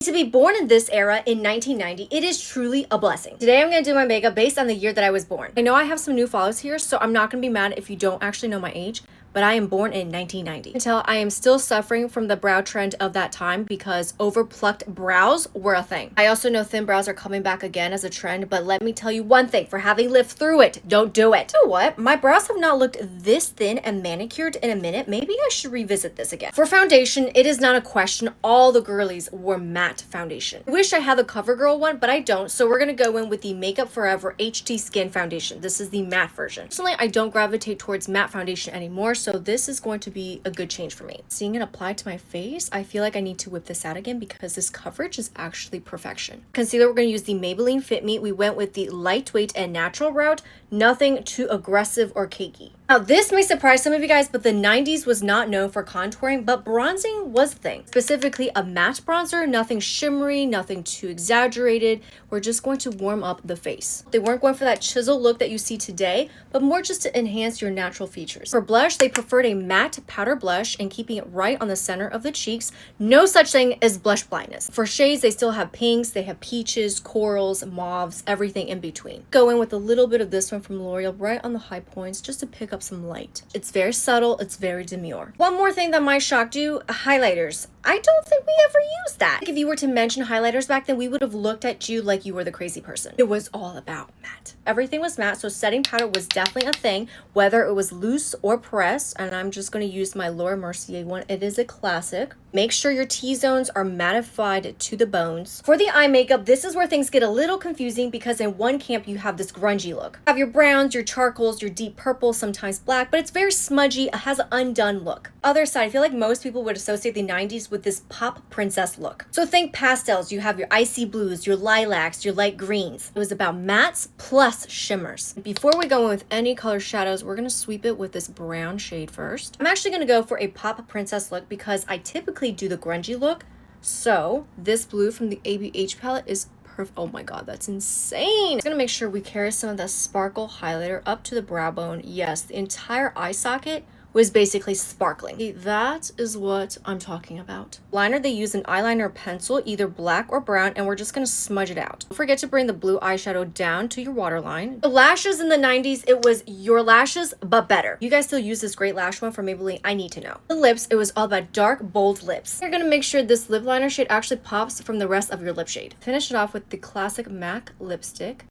To be born in this era in 1990, it is truly a blessing. Today I'm going to do my makeup based on the year that I was born. I know I have some new followers here, so I'm not going to be mad if you don't actually know my age, but I am born in 1990. Until I am still suffering from the brow trend of that time because overplucked brows were a thing. I also know thin brows are coming back again as a trend, but let me tell you one thing, for having lived through it, don't do it. You know what? My brows have not looked this thin and manicured in a minute. Maybe I should revisit this again. For foundation, it is not a question. All the girlies wore matte foundation. I wish I had the CoverGirl one, but I don't, so we're gonna go in with the Makeup Forever HD Skin Foundation. This is the matte version. Personally, I don't gravitate towards matte foundation anymore, so this is going to be a good change for me. Seeing it applied to my face, I feel like I need to whip this out again because this coverage is actually perfection. Concealer, we're going to use the Maybelline Fit Me. We went with the lightweight and natural route, nothing too aggressive or cakey. Now, this may surprise some of you guys, but the 90s was not known for contouring, but bronzing was the thing. Specifically, a matte bronzer, nothing shimmery, nothing too exaggerated. We're just going to warm up the face. They weren't going for that chisel look that you see today, but more just to enhance your natural features. For blush, they preferred a matte powder blush and keeping it right on the center of the cheeks. No such thing as blush blindness. For shades, they still have pinks, they have peaches, corals, mauves, everything in between. Go in with a little bit of this one from L'Oreal right on the high points just to pick up some light. It's very subtle, it's very demure. One more thing that might shock you, highlighters. I don't think we ever used that. If you were to mention highlighters back then, we would have looked at you like you were the crazy person. It was all about matte. Everything was matte, so setting powder was definitely a thing, whether it was loose or pressed, and I'm just going to use my Laura Mercier one. It is a classic. Make sure your T-zones are mattified to the bones. For the eye makeup, this is where things get a little confusing because in one camp you have this grungy look. You have your browns, your charcoals, your deep purple, sometimes black, but it's very smudgy. It has an undone look. Other side, I feel like most people would associate the 90s with this pop princess look. So think pastels. You have your icy blues, your lilacs, your light greens. It was about mattes plus shimmers. Before we go in with any color shadows, we're going to sweep it with this brown shade first. I'm actually going to go for a pop princess look because I typically do the grungy look. So this blue from the ABH palette is perfect. Oh my god, that's insane. I'm gonna make sure we carry some of that sparkle highlighter up to the brow bone. Yes, the entire eye socket was basically sparkling. See, that is what I'm talking about. Liner, they use an eyeliner or pencil, either black or brown, and we're just gonna smudge it out. Don't forget to bring the blue eyeshadow down to your waterline. The lashes in the 90s, it was your lashes, but better. You guys still use this great lash one from Maybelline? I need to know. The lips, it was all about dark, bold lips. You're gonna make sure this lip liner shade actually pops from the rest of your lip shade. Finish it off with the classic MAC lipstick.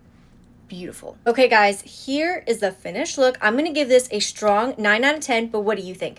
Beautiful. Okay guys, here is the finished look. I'm gonna give this a strong 9 out of 10, but what do you think?